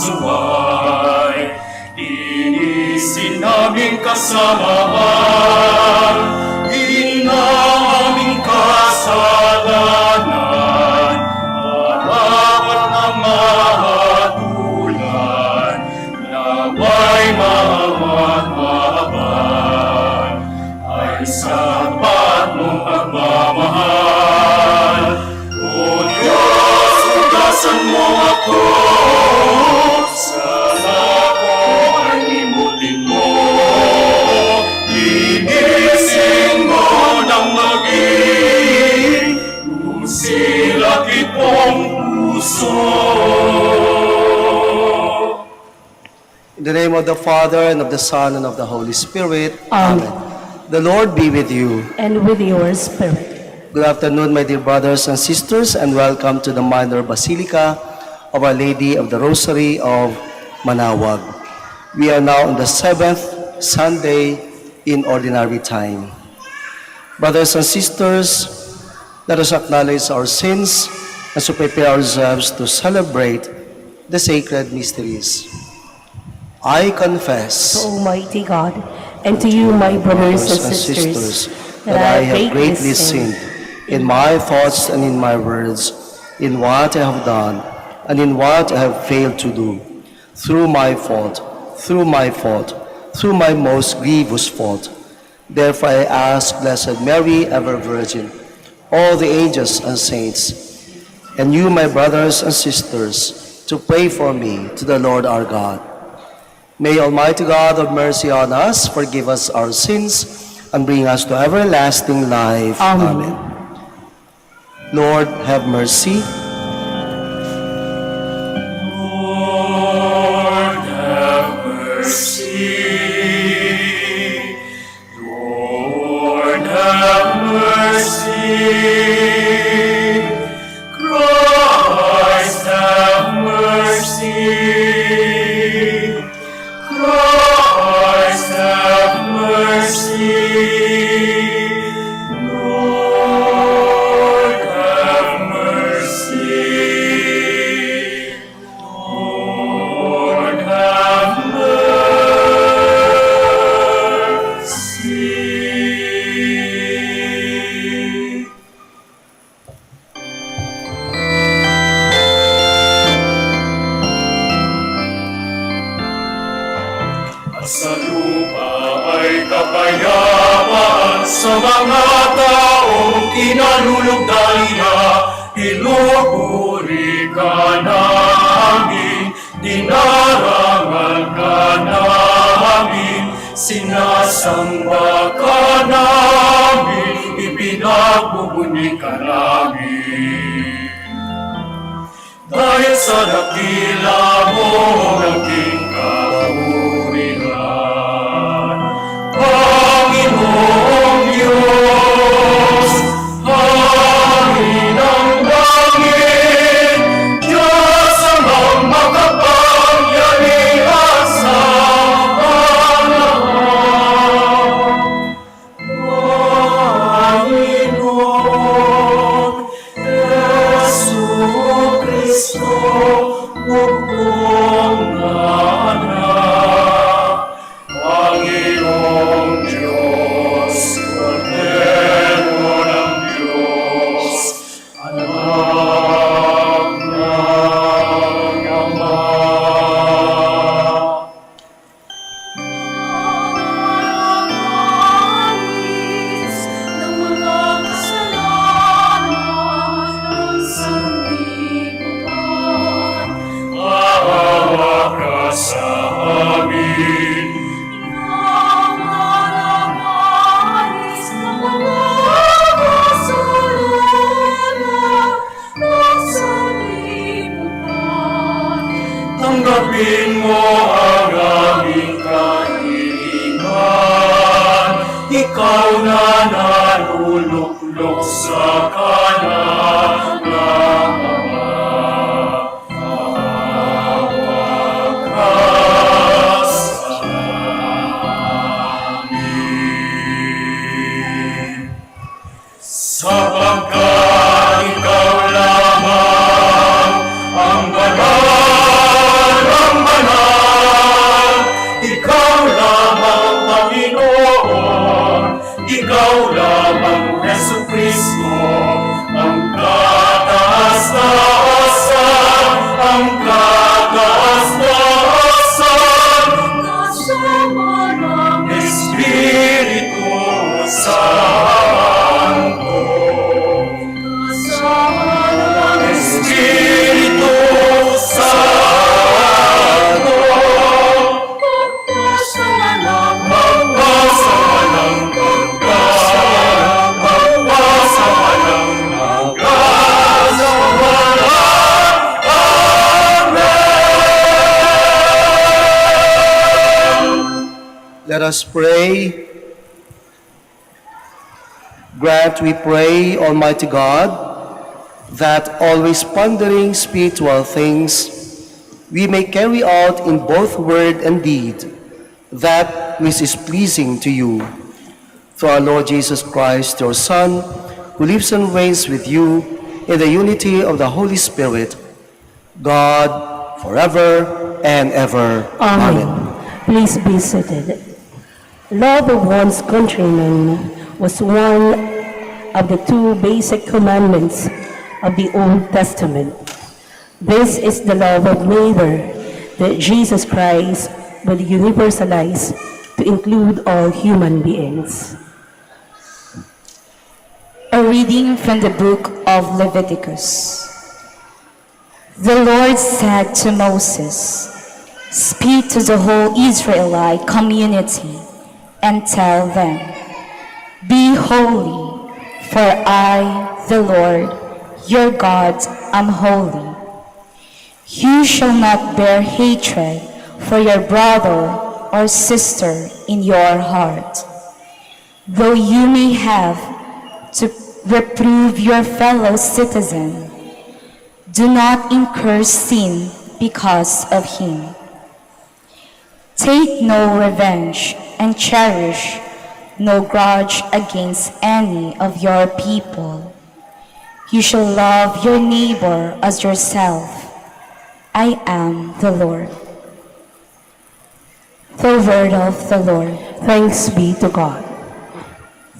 suway. Linisin naming kasamahan, aming kasalanan, arapat na mahatulan, naway mawag-maban, ay sapat mong pagmamahal. O Diyos, ugasan mo ako, sana ko ay limutin mo. Linisin mo ng maging lusilakit mong puso. In the name of the Father, and of the Son, and of the Holy Spirit. Amen. The Lord be with you. And with your spirit. Good afternoon, my dear brothers and sisters, and welcome to the minor Basilica of Our Lady of the Rosary of Manaoag. We are now on the 7th Sunday in Ordinary Time. Brothers and sisters, let us acknowledge our sins and so prepare ourselves to celebrate the sacred mysteries. I confess To Almighty God, and to you, my brothers and sisters, that I have greatly sinned in my thoughts and in my words, in what I have done and in what I have failed to do, through my fault, through my most grievous fault. Therefore I ask Blessed Mary, ever Virgin, all the angels and saints, and you, my brothers and sisters, to pray for me to the Lord our God. May Almighty God have mercy on us, forgive us our sins, and bring us to everlasting life. Amen. Lord, have mercy. Lord, have mercy. Lord, have mercy. Christ, have mercy. Christ, have mercy. Lord, have mercy. Lord, have mercy. At sa lupa ay kapayapaan sa mga taong kinalulugdaya. Pinupuri ka namin, dinarangal ka namin, sinasamba ka namin, ipinagbubuni ka namin. Dahil sa dakila mo naging kahurihan, Panginoong Diyos, Hari ng langit, Diyos amang makapangyarihan sa lahat. Panginoon Jesucristo, bukong anak, Panginoong Diyos, Kordero ng Diyos, anak ng Ama. Nangangais ng mga kasalanan ng sanlibutan. Maawa ka sa amin. Nangangais ng mga kasalanan ng sanlibutan. Tanggapin mo ang aming kahilingan. Ikaw na naluluklok sa kanan ng Ama. Maawa ka sa amin. Sapagkat ikaw lamang ang banal, ang Let us pray. Grant, we pray, Almighty God, that always pondering spiritual things, we may carry out in both word and deed that which is pleasing to you. Through our Lord Jesus Christ, your Son, who lives and reigns with you in the unity of the Holy Spirit, God, forever and ever. Amen. Please be seated. Love of one's countrymen was one of the two basic commandments of the Old Testament. This is the love of neighbor that Jesus Christ will universalize to include all human beings. A reading from the book of Leviticus. The Lord said to Moses, "Speak to the whole Israelite community and tell them, 'Be holy, for I, the Lord, your God, am holy. You shall not bear hatred for your brother or sister in your heart. Though you may have to reprove your fellow citizen, do not incur sin because of him. Take no revenge and cherish no grudge against any of your people. You shall love your neighbor as yourself. I am the Lord.'" The word of the Lord. Thanks be to God.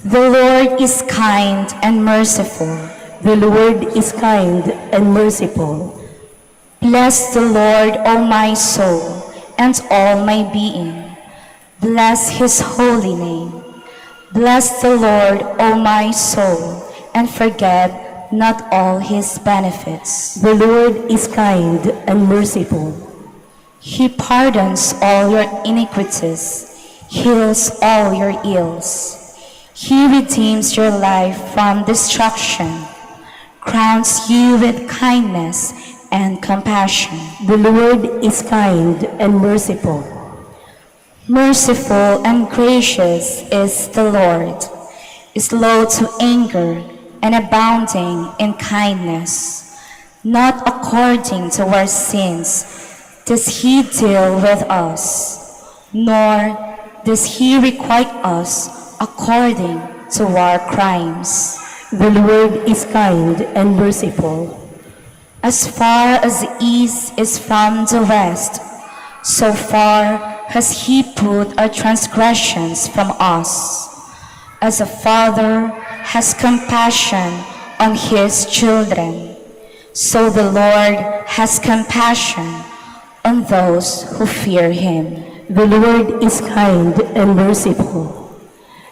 The Lord is kind and merciful. The Lord is kind and merciful. Bless the Lord, O my soul, and all my being. Bless his holy name. Bless the Lord, O my soul, and forget not all his benefits. The Lord is kind and merciful. He pardons all your iniquities, heals all your ills. He redeems your life from destruction, crowns you with kindness and compassion. The Lord is kind and merciful. Merciful and gracious is the Lord, slow to anger and abounding in kindness. Not according to our sins does he deal with us, nor does he requite us according to our crimes. The Lord is kind and merciful. As far as the east is from the west, so far has he put our transgressions from us. As a father has compassion on his children, so the Lord has compassion on those who fear him. The Lord is kind and merciful.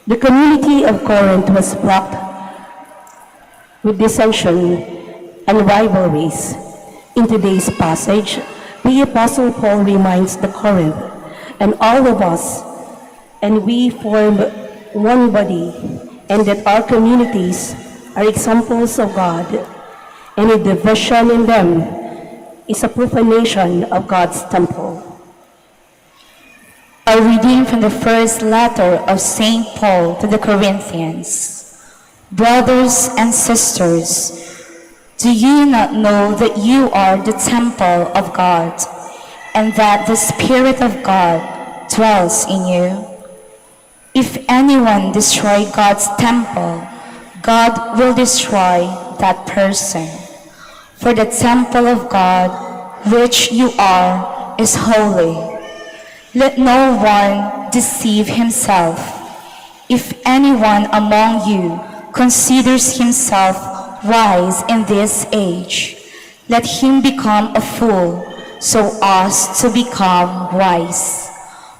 The community of Corinth was plagued with dissension and rivalries. In today's passage, the Apostle Paul reminds the Corinth and all of us, and we form one body, and that our communities are examples of God, and a division in them is a profanation of God's temple. A reading from the first letter of St. Paul to the Corinthians. Brothers and sisters, do you not know that you are the temple of God, and that the Spirit of God dwells in you? If anyone destroy God's temple, God will destroy that person. For the temple of God, which you are, is holy. Let no one deceive himself. If anyone among you considers himself wise in this age, let him become a fool, so as to become wise.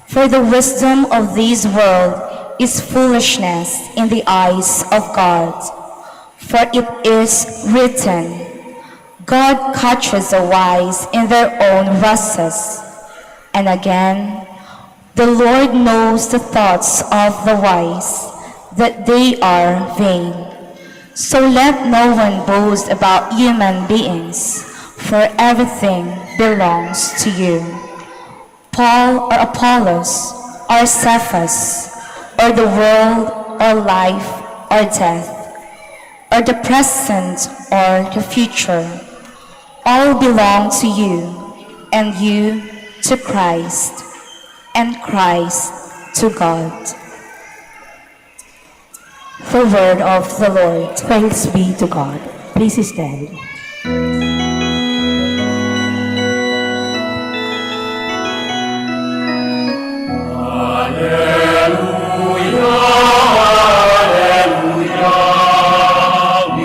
For the wisdom of this world is foolishness in the eyes of God. For it is written, God catches the wise in their own ruses. And again, the Lord knows the thoughts of the wise, that they are vain. So let no one boast about human beings, for everything belongs to you. Paul or Apollos or Cephas, or the world, or life, or death, or the present, or the future, all belong to you, and you to Christ, and Christ to God. The word of the Lord. Thanks be to God. Please stand.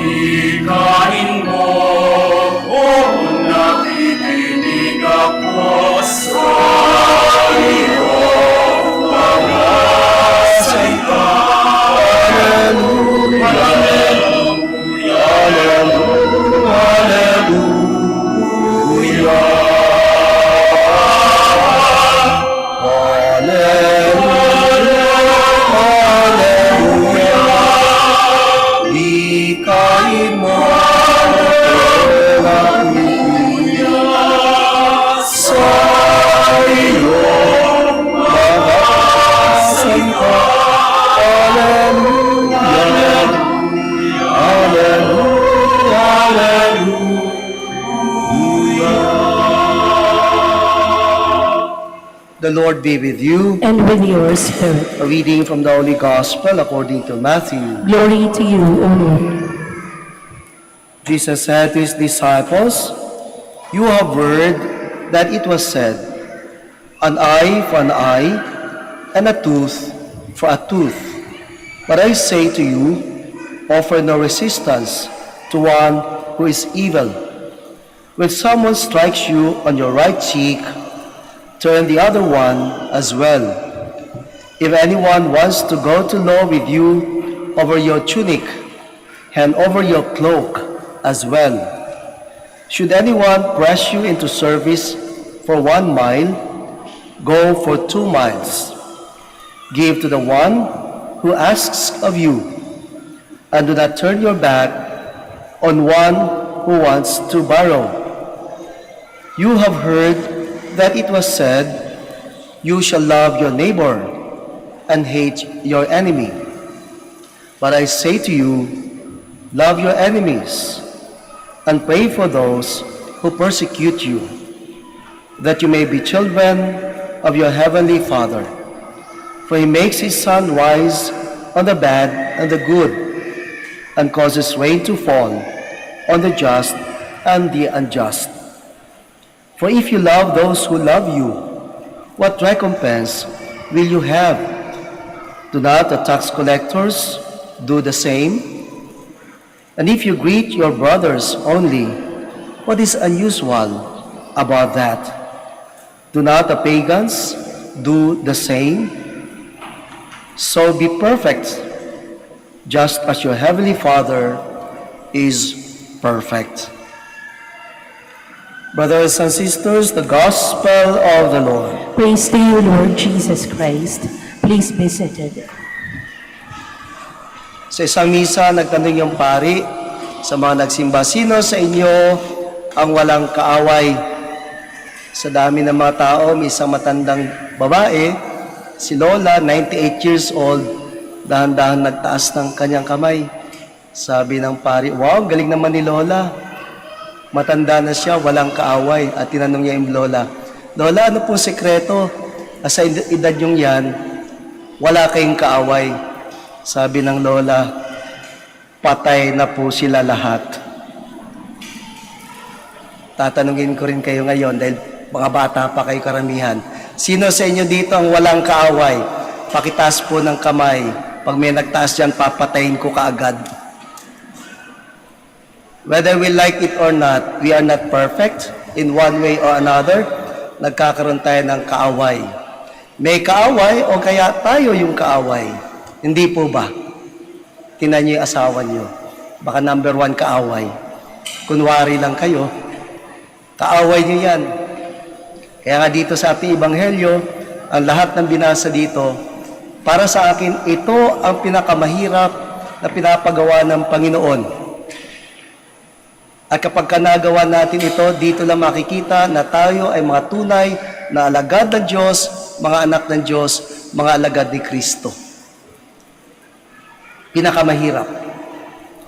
Wikain mo, o nakikinig ako sa iyo, mga salita. Hallelujah, hallelujah, hallelujah. Wikain mo, sa iyo, mga salita. Hallelujah, hallelujah, hallelujah. The Lord be with you. And with your spirit. A reading from the Holy Gospel according to Matthew. Glory to you, O Lord. Jesus said to his disciples, "You have heard that it was said, an eye for an eye, and a tooth for a tooth. But I say to you, offer no resistance to one who is evil. When someone strikes you on your right cheek, turn the other one as well. If anyone wants to go to law with you over your tunic, hand over your cloak as well. Should anyone press you into service for 1 mile, go for 2 miles. Give to the one who asks of you, and do not turn your back on one who wants to borrow. You have heard that it was said, you shall love your neighbor and hate your enemy. But I say to you, love your enemies and pray for those who persecute you, that you may be children of your heavenly Father. For he makes his sun rise on the bad and the good, and causes rain to fall on the just and the unjust. For if you love those who love you, what recompense will you have? Do not the tax collectors do the same? And if you greet your brothers only, what is unusual about that? Do not the pagans do the same? So be perfect, just as your heavenly Father is perfect." Brothers and sisters, the Gospel of the Lord. Praise to you, Lord Jesus Christ. Please be seated. Sa isang misa, nagtanong yung pari sa mga nagsimba, sino sa inyo ang walang kaaway? Sa dami ng mga tao, may isang matandang babae, si Lola, 98 years old, dahan-dahan nagtaas ng kanyang kamay. Sabi ng pari, wow, galing naman ni Lola. Matanda na siya, walang kaaway. At tinanong niya yung Lola, Lola, ano po sekreto? Sa edad yung yan, wala kayong kaaway. Sabi ng Lola, patay na po sila lahat. Tatanungin ko rin kayo ngayon dahil mga bata pa kayo karamihan. Sino sa inyo dito ang walang kaaway? Pakitaas po ng kamay. Pag may nagtaas dyan, papatayin ko kaagad. Whether we like it or not, we are not perfect in one way or another. Nagkakaroon tayo ng kaaway. May kaaway o kaya tayo yung kaaway? Hindi po ba? Tingnan niyo yung asawa niyo. Baka number 1 kaaway. Kunwari lang kayo, kaaway niyo yan. Kaya nga dito sa ating Ebanghelyo, ang lahat ng binasa dito, para sa akin, ito ang pinakamahirap na pinapagawa ng Panginoon. At kapag nagawa natin ito, dito lang makikita na tayo ay mga tunay na alagad ng Diyos, mga anak ng Diyos, mga alagad ni Kristo. Pinakamahirap.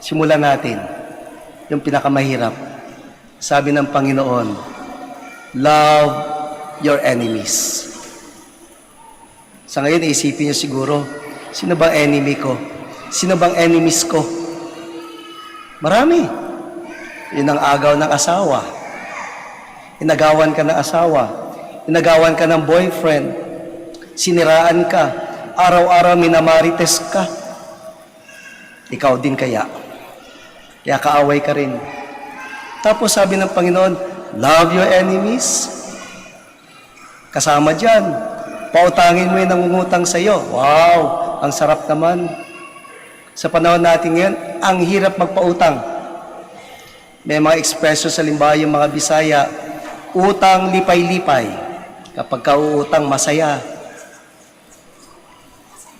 Simulan natin. Yung pinakamahirap. Sabi ng Panginoon, love your enemies. Sa ngayon, isipin niyo siguro, sino bang enemy ko? Sino bang enemies ko? Marami. Yun ang agaw ng asawa. Inagawan ka ng asawa. Inagawan ka ng boyfriend. Siniraan ka. Araw-araw minamarites ka. Ikaw din kaya. Kaya kaaway ka rin. Tapos sabi ng Panginoon, love your enemies. Kasama dyan, pautangin mo yung nangungutang sa'yo. Wow, ang sarap naman. Sa panahon natin ngayon, ang hirap magpautang. May mga ekspresyo sa limbawa yung mga Bisaya, utang lipay-lipay. Kapag kauutang, masaya.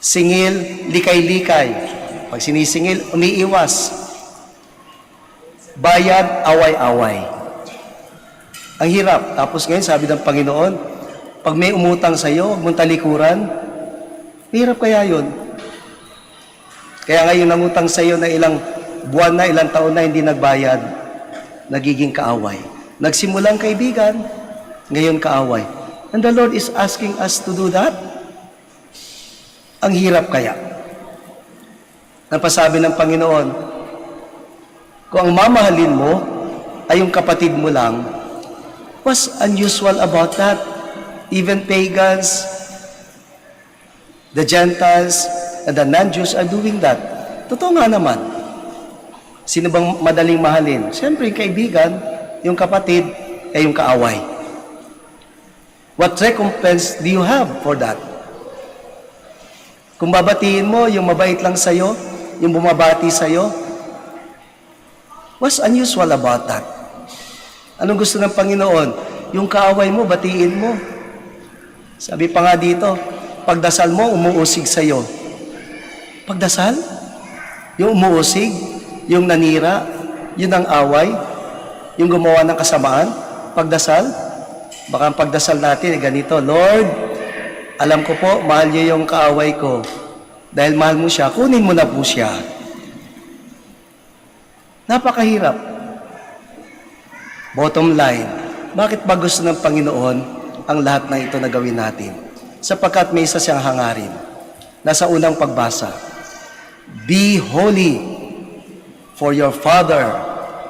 Singil, likay-likay. Pag sinisingil, umiiwas. Bayad, away-away. Ang hirap. Tapos ngayon, sabi ng Panginoon, pag may umutang sa'yo, huwag mong talikuran, hirap kaya yun. Kaya ngayon, nangutang sa'yo na ilang buwan na, ilang taon na hindi nagbayad, nagiging kaaway. Nagsimulang kaibigan, ngayon kaaway. And the Lord is asking us to do that. Ang hirap kaya. Napasabi ng Panginoon, kung ang mamahalin mo ay yung kapatid mo lang, what's unusual about that? Even pagans, the Gentiles, and the non-Jews are doing that. Totoo nga naman. Sino bang madaling mahalin? Siyempre, yung kaibigan, yung kapatid, ay yung kaaway. What recompense do you have for that? Kung babatiin mo, yung mabait lang sa'yo, yung bumabati sa'yo, what's unusual about that? Anong gusto ng Panginoon? Yung kaaway mo, batiin mo. Sabi pa nga dito, pagdasal mo, umuusig sa'yo. Pagdasal? Yung umuusig, yung nanira, yun ang away, yung gumawa ng kasamaan, pagdasal. Baka ang pagdasal natin ay ganito, Lord, alam ko po, mahal niyo yung kaaway ko. Dahil mahal mo siya, kunin mo na po siya. Napakahirap. Bottom line, bakit ba gusto ng Panginoon ang lahat na ito na gawin natin? Sapagkat may isa siyang hangarin. Nasa unang pagbasa, be holy, for your Father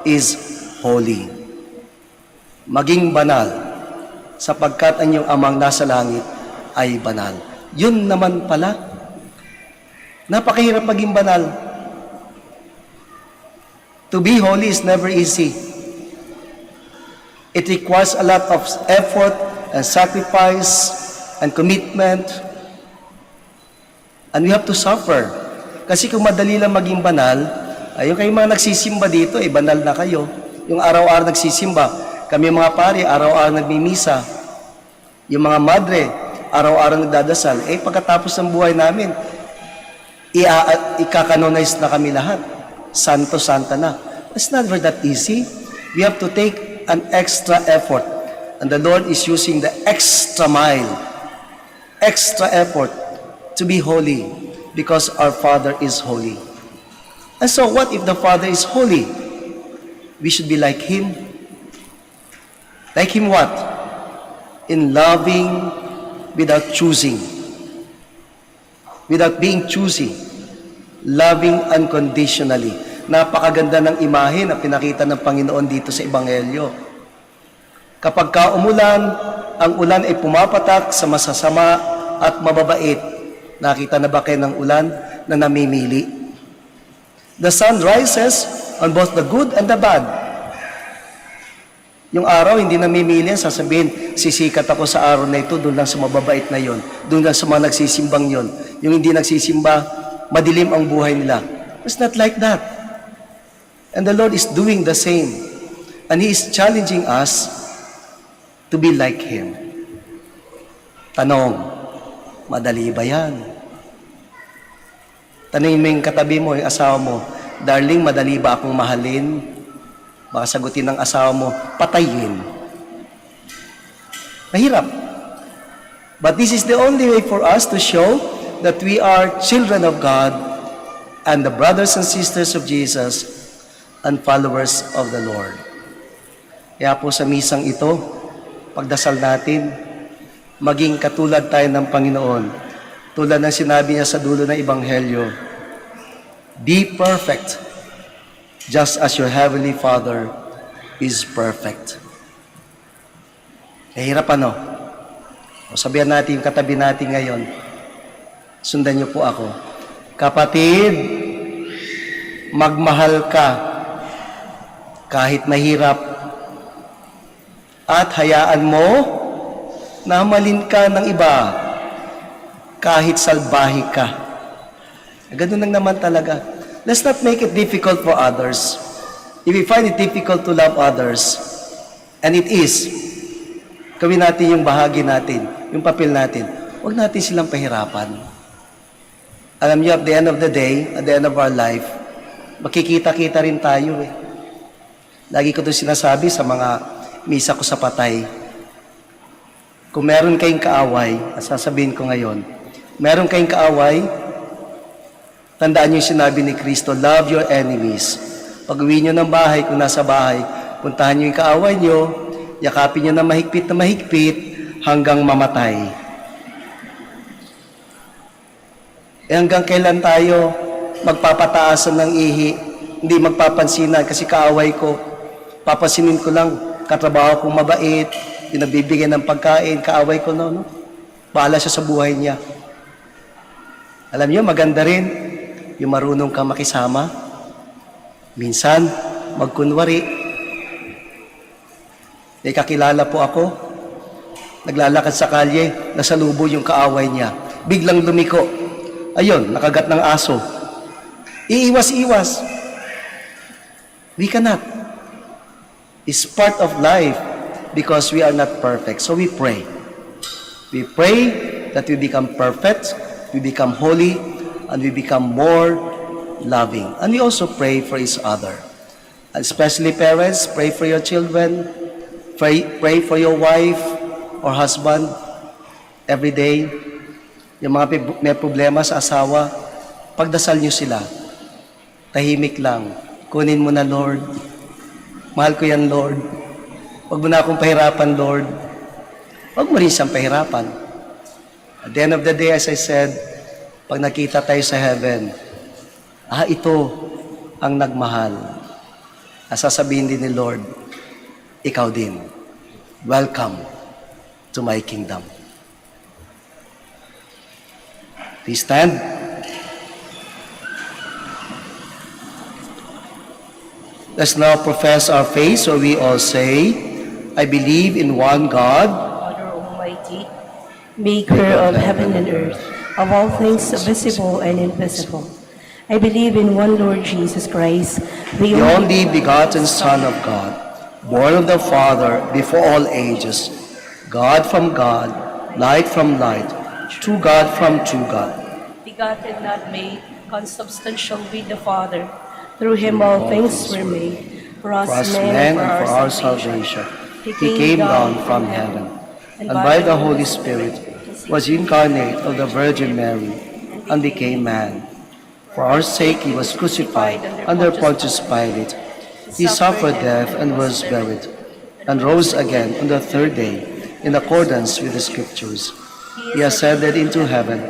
is holy. Maging banal, sapagkat ang iyong amang nasa langit ay banal. Yun naman pala. Napakahirap maging banal. To be holy is never easy. It requires a lot of effort and sacrifice and commitment. And we have to suffer. Kasi kung madali lang maging banal, yung kayo mga nagsisimba dito, banal na kayo. Yung araw-araw nagsisimba. Kami mga pari, araw-araw nagmimisa. Yung mga madre, araw-araw nagdadasal. Pagkatapos ng buhay namin, ikakanonize na kami lahat. Santo-santa na. It's never that easy. We have to take an extra effort. And the Lord is using the extra mile, extra effort to be holy because our Father is holy. And so what if the Father is holy? We should be like Him. Like Him what? In loving without choosing. Without being choosy. Loving unconditionally. Napakaganda ng imahe na pinakita ng Panginoon dito sa Ebanghelyo. Kapag umulan, ang ulan ay pumapatak sa masasama at mababait. Nakita na ba kayo ng ulan na namimili? The sun rises on both the good and the bad. Yung araw, hindi namimili, sasabihin, sisikat ako sa araw na ito, doon lang sa mababait na yon, doon lang sa mga nagsisimbang yon. Yung hindi nagsisimba, madilim ang buhay nila. It's not like that. And the Lord is doing the same. And He is challenging us to be like Him. Tanong, madali ba yan? Tanungin mo yung katabi mo, yung asawa mo, darling, madali ba akong mahalin? Baka sagutin ng asawa mo, patayin. Mahirap. But this is the only way for us to show that we are children of God and the brothers and sisters of Jesus and followers of the Lord. Kaya po sa misang ito, pagdasal natin, maging katulad tayo ng Panginoon. Tulad ng sinabi niya sa dulo ng Ebanghelyo, be perfect, just as your Heavenly Father is perfect. Hirap ano? O sabihan natin yung katabi natin ngayon. Sundan niyo po ako. Kapatid, magmahal ka kahit mahirap at hayaan mo na malin ka ng iba kahit salbahe ka. Ganun lang naman talaga. Let's not make it difficult for others. If we find it difficult to love others, and it is, gawin natin yung bahagi natin, yung papel natin. Huwag natin silang pahirapan. Alam niyo, at the end of the day, at the end of our life, makikita-kita rin tayo eh. Lagi ko ito sinasabi sa mga misa ko sa patay. Kung meron kayong kaaway, at sasabihin ko ngayon, meron kayong kaaway, tandaan niyo yung sinabi ni Kristo, love your enemies. Pag-uwi niyo ng bahay, kung nasa bahay, puntahan niyo yung kaaway niyo, yakapin niyo na mahigpit hanggang mamatay. Hanggang kailan tayo magpapataasan ng ihi, hindi magpapansinan kasi kaaway ko, papansinin ko lang, katrabaho kong mabait, pinagbibigyan ng pagkain, kaaway ko no? Bahala siya sa buhay niya. Alam niyo, maganda rin yung marunong ka makisama. Minsan, magkunwari. May kakilala po ako, naglalakad sa kalye, nasalubong yung kaaway niya. Biglang lumiko. Ayun, nakagat ng aso. Iiwas-iwas. We cannot. It's part of life because we are not perfect. So we pray. We pray that we become perfect, we become holy, and we become more loving. And we also pray for each other. And especially parents, pray for your children, pray for your wife or husband every day. Yung mga may problema sa asawa, pagdasal nyo sila. Tahimik lang. Kunin mo na, Lord. Mahal ko yan, Lord. Huwag mo na akong pahirapan, Lord. Huwag mo rin siyang pahirapan. At the end of the day, as I said, pag nakita tayo sa heaven, ito ang nagmahal. Sasabihin din ni Lord, ikaw din. Welcome to my kingdom. Please stand. Let's now profess our faith, so we all say, I believe in one God, Father Almighty, maker of heaven and earth, of all things visible and invisible. I believe in one Lord Jesus Christ, the only begotten Son of God, born of the Father before all ages, God from God, light from light, true God from true God. begotten, not made, consubstantial with the Father. Through him all things were made. For us men and for our salvation. He came down from heaven, and by the Holy Spirit was incarnate of the Virgin Mary, and became man. For our sake he was crucified under Pontius Pilate. He suffered death and was buried, and rose again on the third day, in accordance with the Scriptures. He ascended into heaven,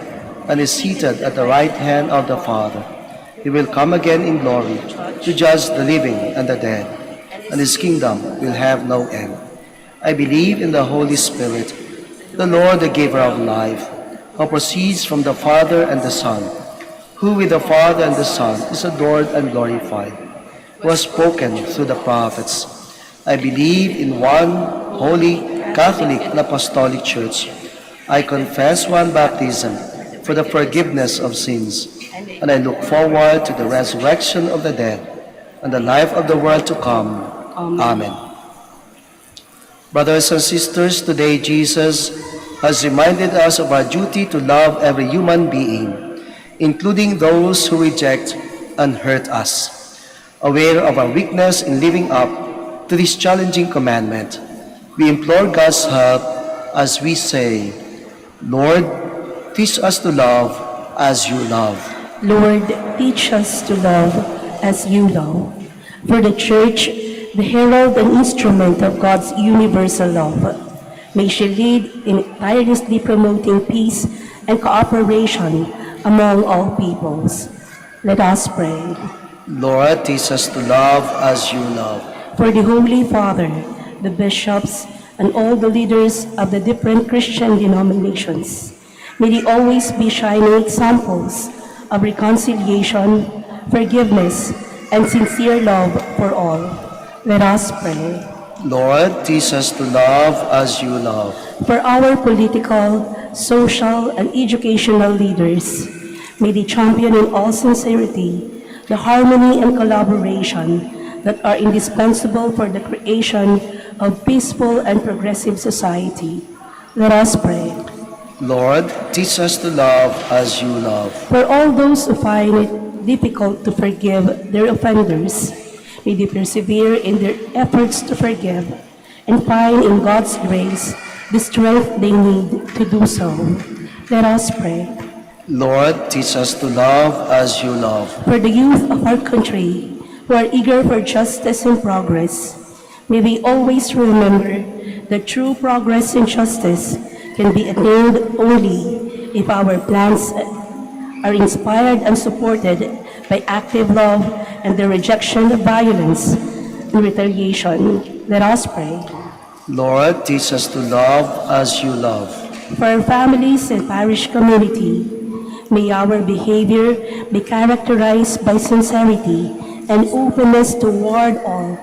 and is seated at the right hand of the Father. He will come again in glory to judge the living and the dead, and his kingdom will have no end. I believe in the Holy Spirit, the Lord, the giver of life, who proceeds from the Father and the Son, who with the Father and the Son is adored and glorified, who has spoken through the prophets. I believe in one holy, Catholic, and Apostolic Church. I confess one baptism for the forgiveness of sins, and I look forward to the resurrection of the dead and the life of the world to come. Amen. Brothers and sisters, today Jesus has reminded us of our duty to love every human being, including those who reject and hurt us. Aware of our weakness in living up to this challenging commandment, we implore God's help as we say, Lord, teach us to love as you love. Lord, teach us to love as you love. For the Church, the herald and instrument of God's universal love, may she lead in tirelessly promoting peace and cooperation among all peoples. Let us pray. Lord, teach us to love as you love. For the Holy Father, the bishops, and all the leaders of the different Christian denominations, may they always be shining examples of reconciliation, forgiveness, and sincere love for all. Let us pray. Lord, teach us to love as you love. For our political, social, and educational leaders, may they champion in all sincerity the harmony and collaboration that are indispensable for the creation of peaceful and progressive society. Let us pray. Lord, teach us to love as you love. For all those who find it difficult to forgive their offenders, may they persevere in their efforts to forgive and find in God's grace the strength they need to do so. Let us pray. Lord, teach us to love as you love. For the youth of our country who are eager for justice and progress, may they always remember that true progress and justice can be attained only if our plans are inspired and supported by active love and the rejection of violence and retaliation. Let us pray. Lord, teach us to love as you love. For our families and parish community, may our behavior be characterized by sincerity and openness toward all,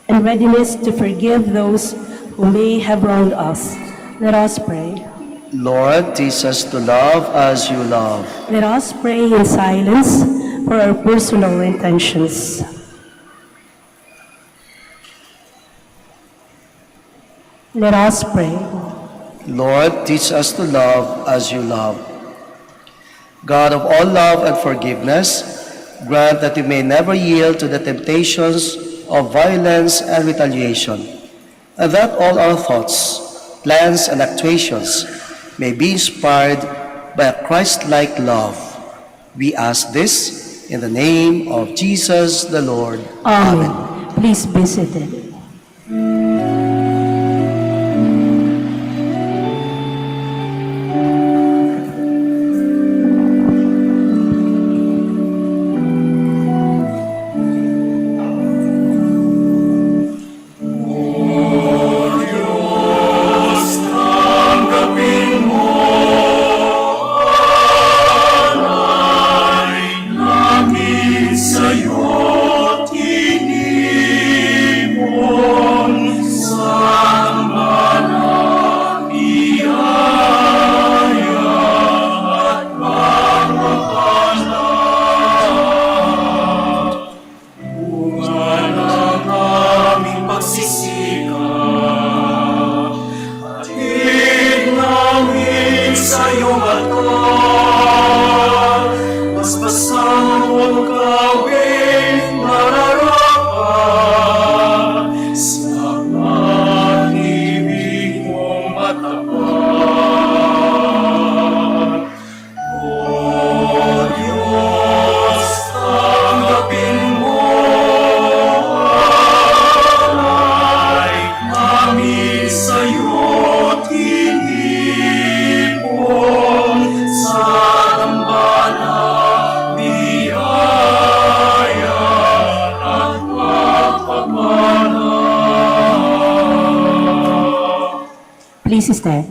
and readiness to forgive those who may have wronged us. Let us pray. Lord, teach us to love as you love. Let us pray in silence for our personal intentions. Let us pray. Lord, teach us to love as you love. God of all love and forgiveness, grant that we may never yield to the temptations of violence and retaliation, and that all our thoughts, plans, and actuations may be inspired by a Christ-like love. We ask this in the name of Jesus the Lord. Amen. Please be seated. Please stand.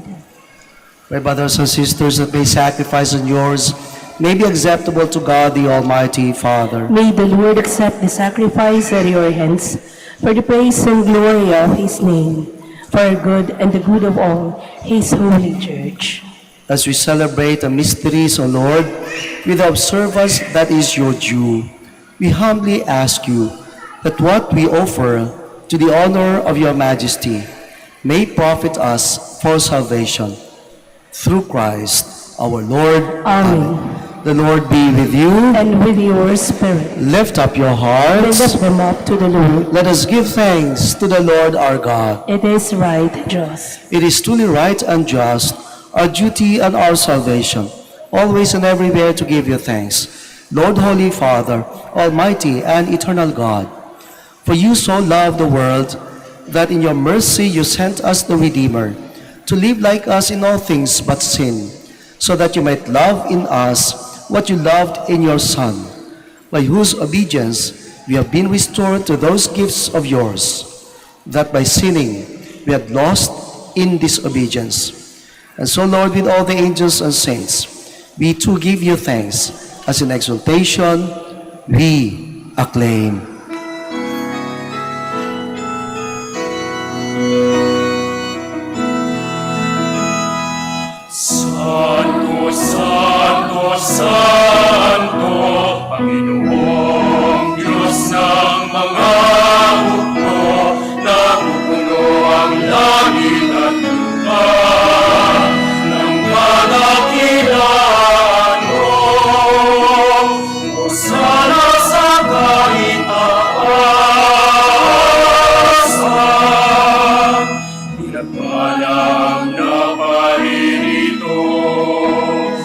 My brothers and sisters, that may sacrifice on yours may be acceptable to God the Almighty Father. May the Lord accept the sacrifice at your hands for the praise and glory of his name, for our good and the good of all his holy church. As we celebrate the mysteries, O Lord, with the observance that is your due, we humbly ask you that what we offer to the honor of your majesty may profit us for salvation. Through Christ our Lord. Amen. The Lord be with you. And with your spirit. Lift up your hearts. Lift them up to the Lord. Let us give thanks to the Lord our God. It is right, just. It is truly right and just, our duty and our salvation, always and everywhere to give you thanks. Lord, Holy Father, Almighty and Eternal God, for you so loved the world that in your mercy you sent us the Redeemer, to live like us in all things but sin, so that you might love in us what you loved in your Son, by whose obedience we have been restored to those gifts of yours, that by sinning we had lost in disobedience. And so, Lord, with all the angels and saints, we too give you thanks, as in exaltation we acclaim. Santo, Santo, Santo, Panginoong Diyos ng mga hukbo, napupuno ang langit at lupa ng kadakilaan mo. Hosana sa kaitaasan, pinagpalang na paririto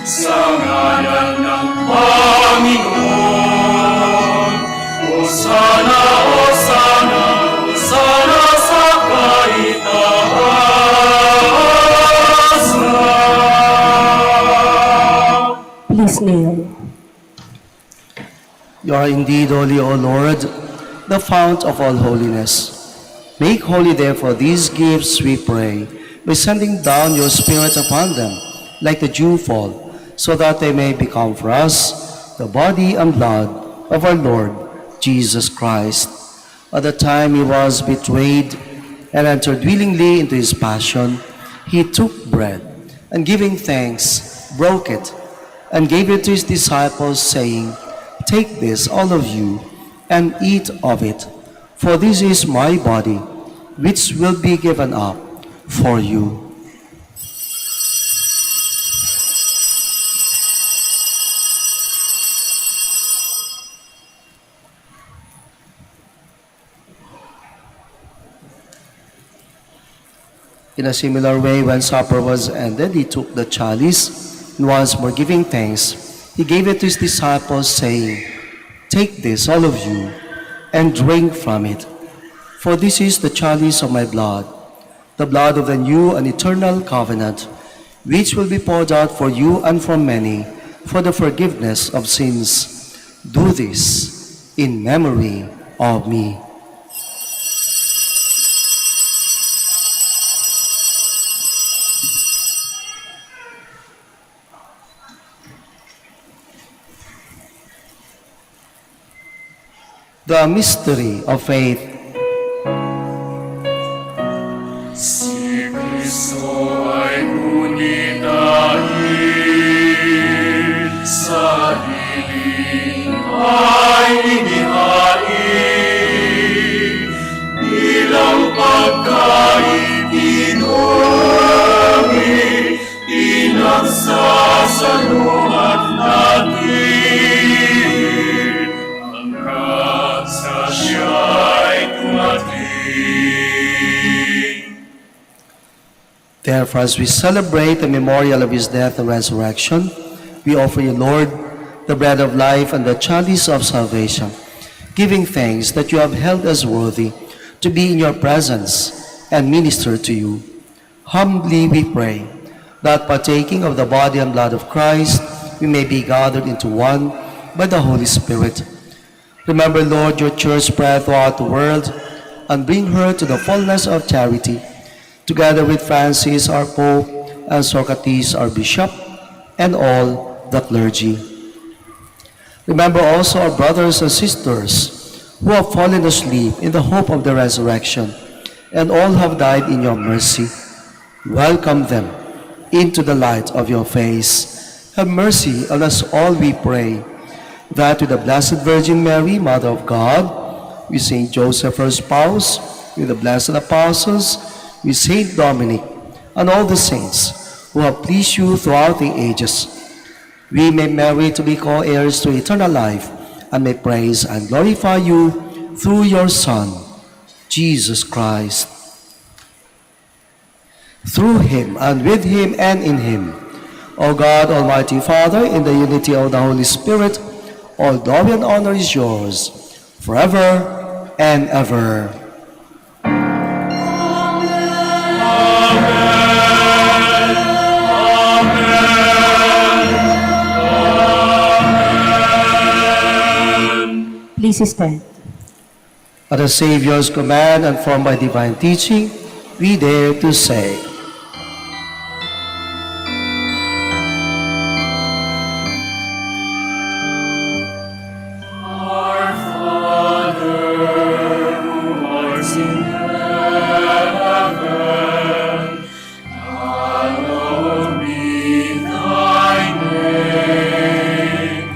sa ngalan ng Panginoon. Hosana, Hosana, Hosana sa kaitaasan. Please kneel. You are indeed holy, O Lord, the fount of all holiness. Make holy therefore these gifts, we pray, by sending down your Spirit upon them, like the dewfall, so that they may become for us the body and blood of our Lord Jesus Christ. At the time he was betrayed and entered willingly into his passion, he took bread, and giving thanks, broke it, and gave it to his disciples, saying, "Take this, all of you, and eat of it, for this is my body, which will be given up for you." In a similar way, when supper was ended, he took the chalice, and once more giving thanks, he gave it to his disciples, saying, "Take this, all of you, and drink from it. For this is the chalice of my blood, the blood of the new and eternal covenant, which will be poured out for you and for many for the forgiveness of sins. Do this in memory of me." The mystery of faith. Si Kristo ay ngunit dahil sa sarili ay inihain bilang pagkain pinuri, pinagsasaluhan natin hanggang sa siya'y dumating. Therefore, as we celebrate the memorial of his death and resurrection, we offer you, Lord, the bread of life and the chalice of salvation, giving thanks that you have held us worthy to be in your presence and minister to you. Humbly we pray that partaking of the body and blood of Christ, we may be gathered into one by the Holy Spirit. Remember, Lord, your church spread throughout the world and bring her to the fullness of charity, together with Francis, our Pope, and Socrates, our Bishop, and all the clergy. Remember also our brothers and sisters who have fallen asleep in the hope of the resurrection, and all have died in your mercy. Welcome them into the light of your face. Have mercy on us all, we pray, that with the Blessed Virgin Mary, Mother of God, with Saint Joseph, her spouse, with the blessed apostles, with Saint Dominic, and all the saints who have pleased you throughout the ages, we may merit to be co-heirs to eternal life, and may praise and glorify you through your Son, Jesus Christ. through him, and with him, and in him. O God, Almighty Father, in the unity of the Holy Spirit, all glory and honor is yours, forever and ever. Please stand. At the Savior's command and formed by divine teaching, we dare to say, Our Father, who art in heaven, hallowed be thy name.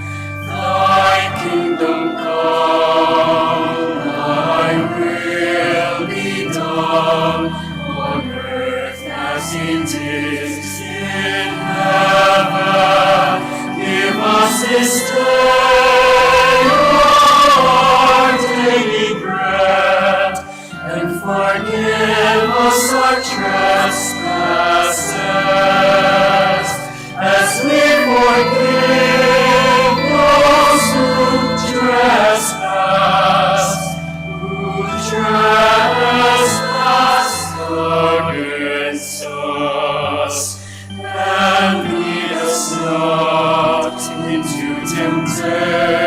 Thy kingdom come, thy will be done, on earth as it is in heaven. Give us this day our daily bread, and forgive us our trespasses, as we forgive those who trespass against us. And lead us not into temptation,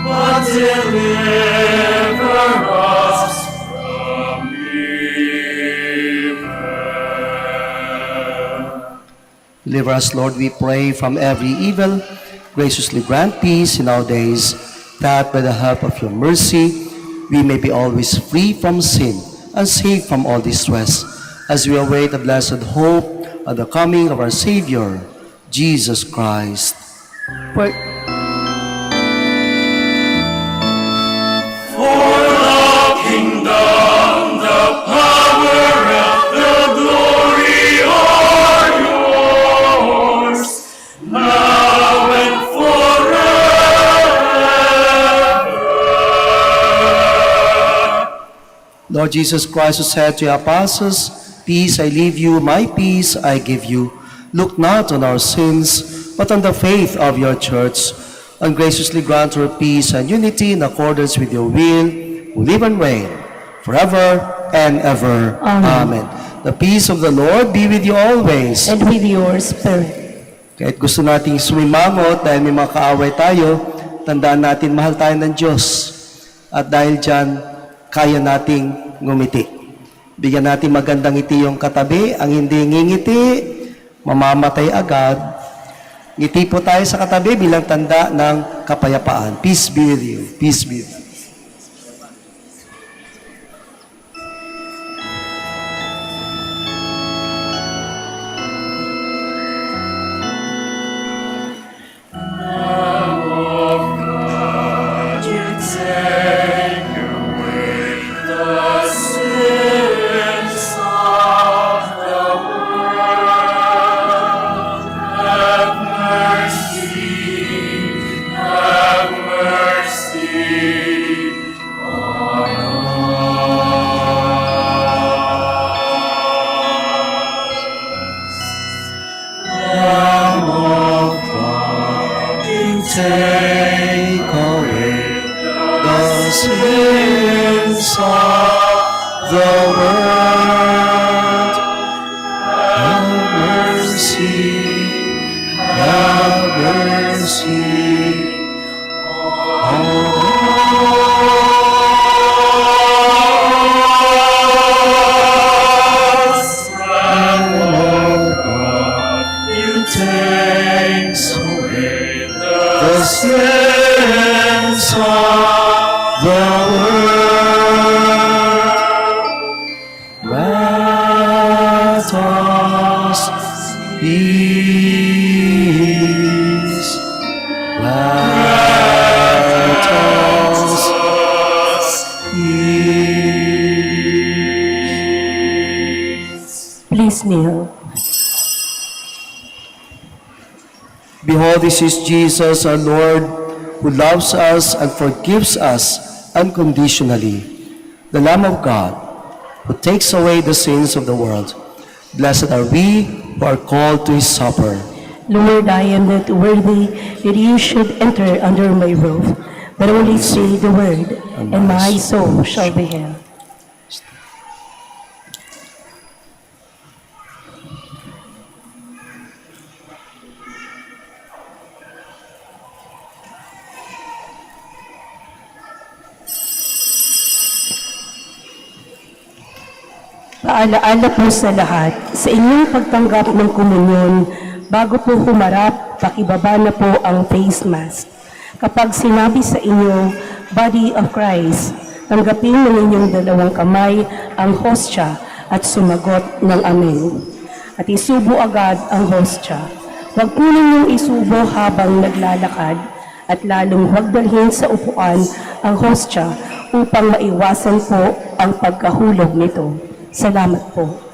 but deliver us from evil. deliver us, Lord, we pray, from every evil. Graciously grant peace in our days, that by the help of your mercy, we may be always free from sin and safe from all distress, as we await the blessed hope of the coming of our Savior, Jesus Christ. For, For the kingdom, the power, and the glory are yours, now and forever. Lord Jesus Christ, who said to your apostles, "Peace I leave you, my peace I give you," look not on our sins, but on the faith of your church, and graciously grant her peace and unity in accordance with your will, who live and reign forever and ever. Amen. The peace of the Lord be with you always. and with your spirit. Kahit gusto nating sumimangot dahil may mga kaaway tayo, tandaan natin mahal tayo ng Diyos. At dahil dyan, kaya nating ngumiti. Bigyan natin magandang ngiti yung katabi. Ang hindi ngingiti, mamamatay agad. Ngiti po tayo sa katabi bilang tanda ng kapayapaan. Peace be with you. Peace be with you. Take away the sins of the world. Have mercy, have mercy on us. And Lord God, you take away the sins of the world. Grant us peace. Grant us peace. Please kneel. Behold, this is Jesus, our Lord, who loves us and forgives us unconditionally. The Lamb of God, who takes away the sins of the world. Blessed are we who are called to his supper. Lord, I am not worthy that you should enter under my roof, but only say the word, and my soul shall be healed. Paalaala po sa lahat, sa inyong pagtanggap ng komunyon, bago po humarap, pakibaba na po ang face mask. Kapag sinabi sa inyo, Body of Christ, tanggapin ng inyong dalawang kamay ang hostya at sumagot ng Amen. At isubo agad ang hostya. Huwag po ninyong isubo habang naglalakad at lalong huwag dalhin sa upuan ang hostya upang maiwasan po ang pagkahulog nito. Salamat po.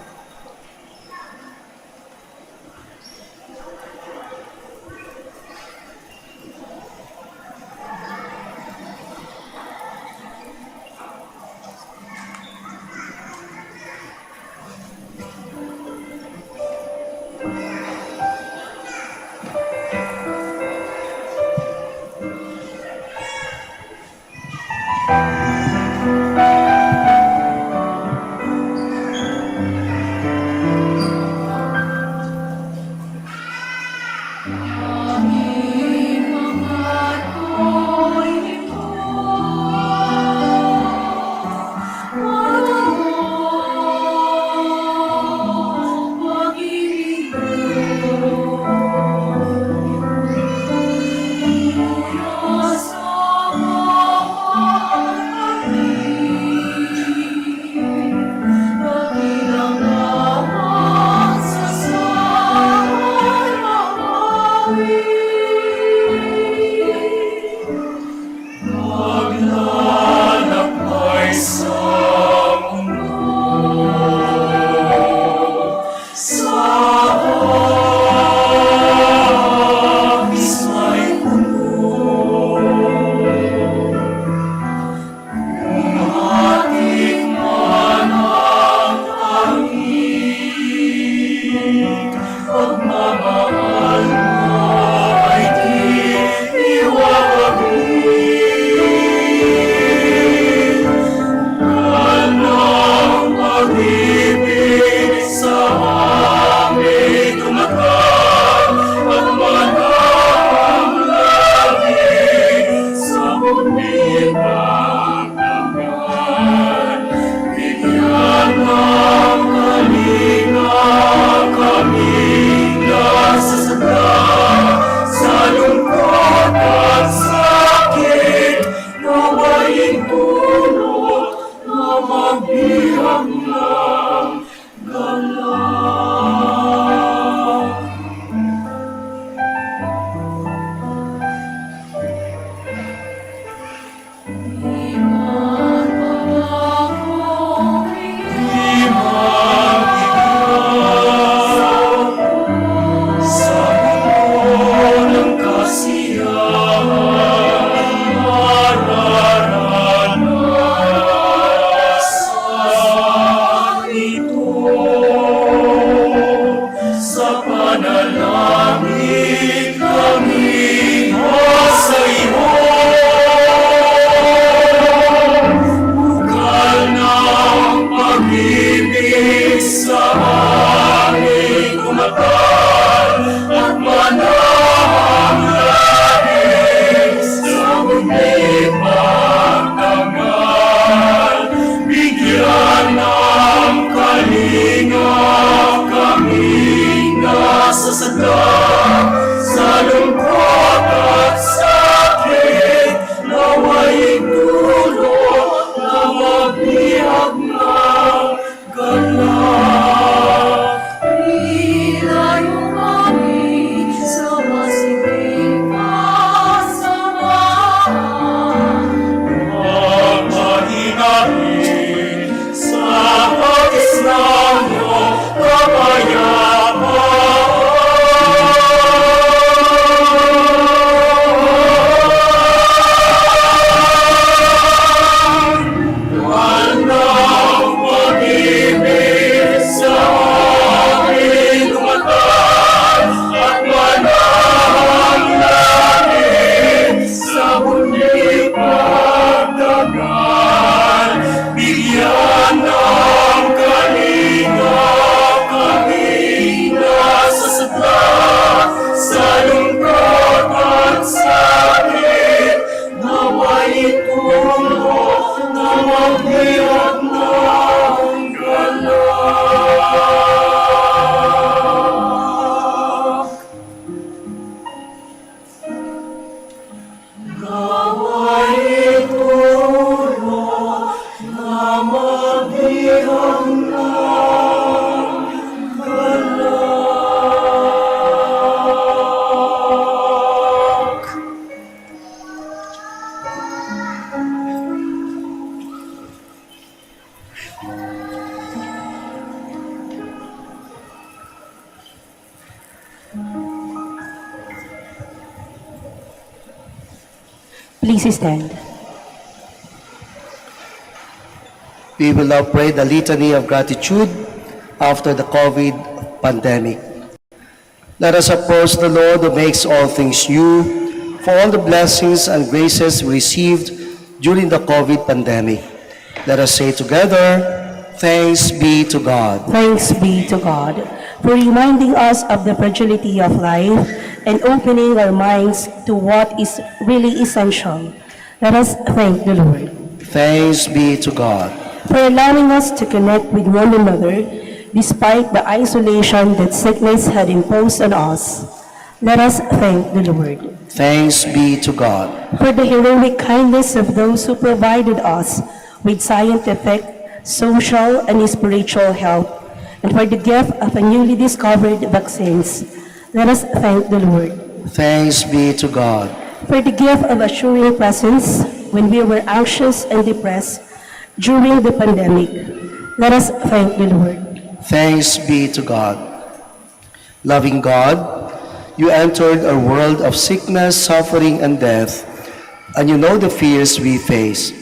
Bihag ng gala. Please stand. We will now pray the Litany of Gratitude after the COVID pandemic. Let us approach the Lord who makes all things new for all the blessings and graces we received during the COVID pandemic. Let us say together, thanks be to God. Thanks be to God for reminding us of the fragility of life and opening our minds to what is really essential. Let us thank the Lord. Thanks be to God. For allowing us to connect with one another despite the isolation that sickness had imposed on us. Let us thank the Lord. Thanks be to God. For the heroic kindness of those who provided us with scientific, social, and spiritual help, and for the gift of a newly discovered vaccines. Let us thank the Lord. Thanks be to God. For the gift of assuring presence when we were anxious and depressed during the pandemic. Let us thank the Lord. Thanks be to God. Loving God, you entered a world of sickness, suffering, and death, and you know the fears we face.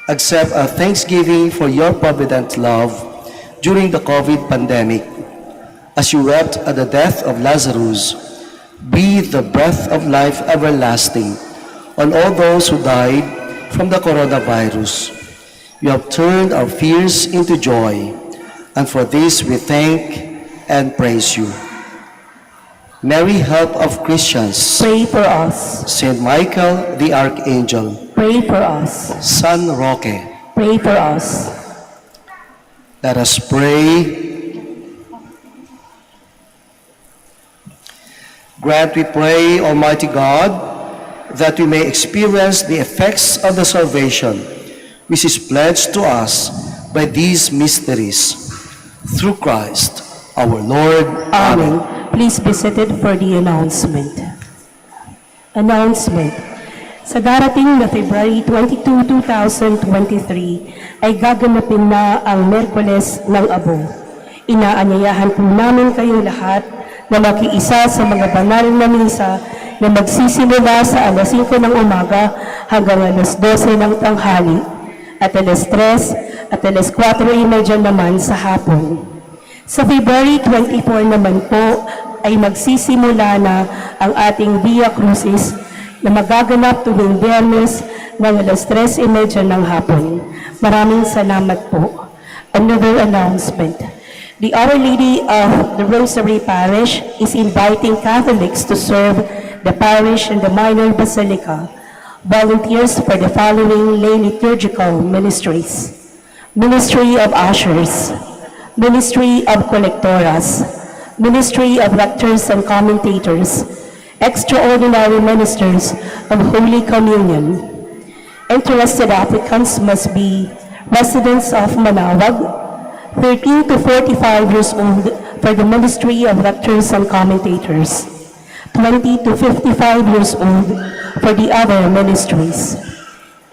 Accept our thanksgiving for your provident love during the COVID pandemic. As you wept at the death of Lazarus, breathe the breath of life everlasting on all those who died from the coronavirus. You have turned our fears into joy, and for this we thank and praise you. Mary, help of Christians. Pray for us. Saint Michael, the Archangel. Pray for us. San Roque. Pray for us. Let us pray. Grant, we pray, Almighty God, that we may experience the effects of the salvation which is pledged to us by these mysteries. Through Christ, our Lord. Amen. Please be seated for the announcement. Announcement. Sa darating na February 22, 2023 ay gaganapin na ang Merkules ng Abo. Inaanyayahan po namin kayong lahat na makiisa sa mga banal na misa na magsisimula sa alas 5 ng umaga hanggang alas 12 ng tanghali at alas 3 at alas 4:30 naman sa hapon. Sa February 24 naman po ay magsisimula na ang ating Via Crucis na magaganap tuwing Biyernes ng alas 3:30 ng hapon. Maraming salamat po. Another announcement. The Our Lady of the Rosary Parish is inviting Catholics to serve the parish in the minor basilica. Volunteers for the following lay liturgical ministries: Ministry of Ushers, Ministry of Collectoras, Ministry of Rectors and Commentators, Extraordinary Ministers of Holy Communion. Interested applicants must be residents of Manaoag, 13 to 45 years old for the Ministry of Rectors and Commentators, 20 to 55 years old for the other ministries.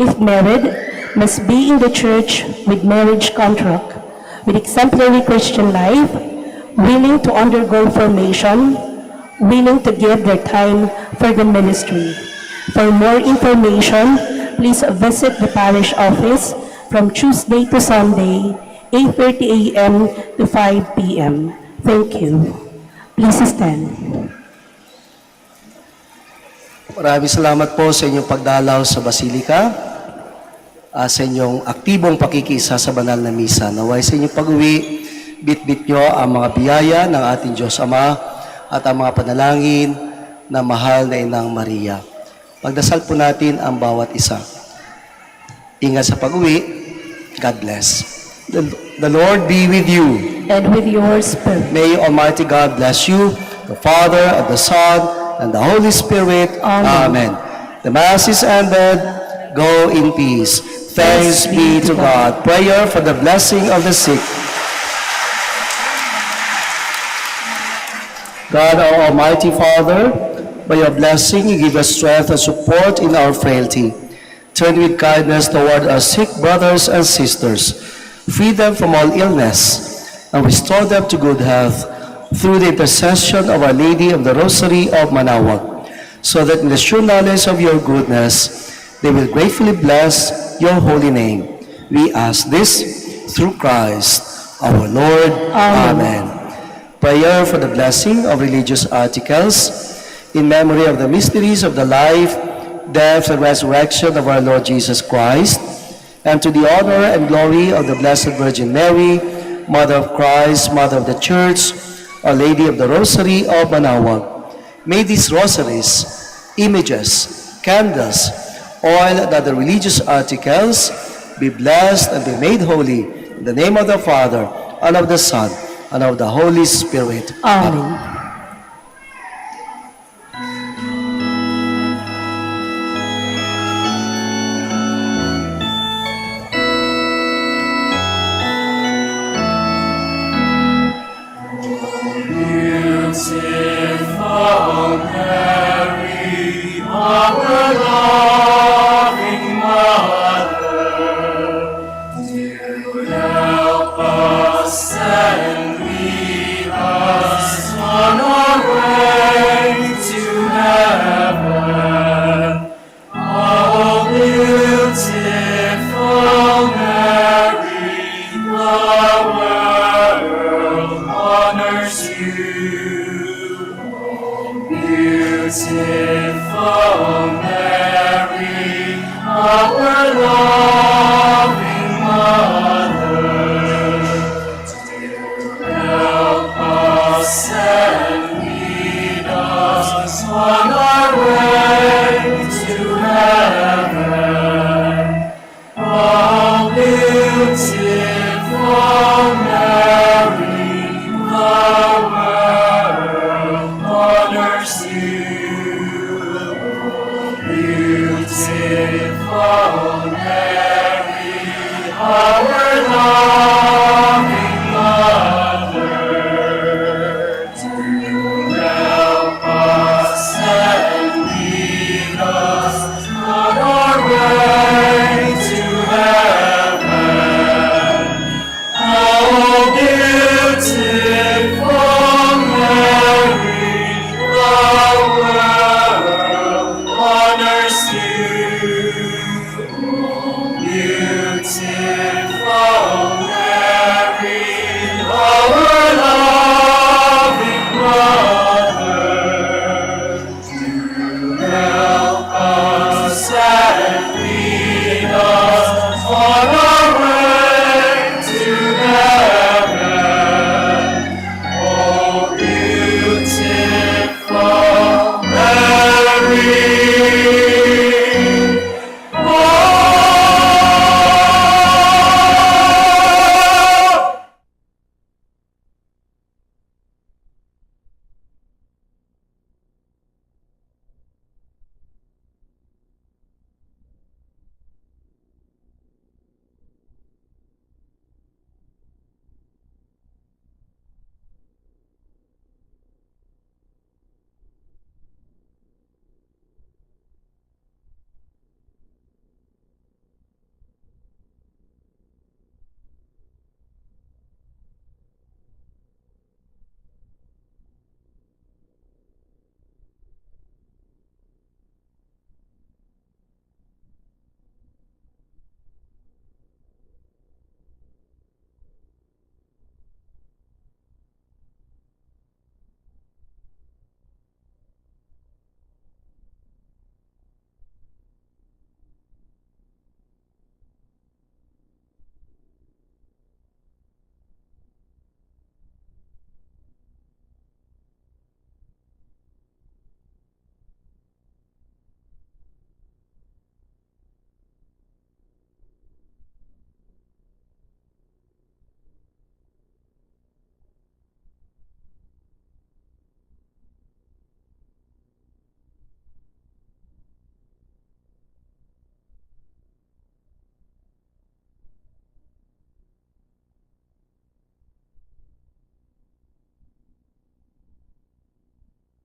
If married, must be in the church with marriage contract, with exemplary Christian life, willing to undergo formation, willing to give their time for the ministry. For more information, please visit the parish office from Tuesday to Sunday, 8:30 a.m. to 5 p.m. Thank you. Please stand. Maraming salamat po sa inyong pagdalaw sa Basilica, sa inyong aktibong pakikisa sa banal na misa. Naway sa inyong pag-uwi, bit-bit nyo ang mga biyaya ng ating Diyos Ama at ang mga panalangin na mahal na Inang Maria. Pagdasal po natin ang bawat isa. Ingat sa pag-uwi. God bless. The Lord be with you. And with your spirit. May Almighty God bless you, the Father, and the Son, and the Holy Spirit. Amen. Amen. The Mass is ended. Go in peace. Thanks be to God. Prayer for the blessing of the sick. God, our Almighty Father, by your blessing, you give us strength and support in our frailty. Turn with kindness toward our sick brothers and sisters. Free them from all illness and restore them to good health through the intercession of Our Lady of the Rosary of Manaoag. so that in the sure knowledge of your goodness, they will gratefully bless your holy name. We ask this through Christ our Lord. Amen. Prayer for the blessing of religious articles in memory of the mysteries of the life, death, and resurrection of our Lord Jesus Christ, and to the honor and glory of the Blessed Virgin Mary, Mother of Christ, Mother of the Church, Our Lady of the Rosary of Manaoag. May these rosaries, images, candles, oil, and other religious articles be blessed and be made holy in the name of the Father, and of the Son, and of the Holy Spirit. Amen.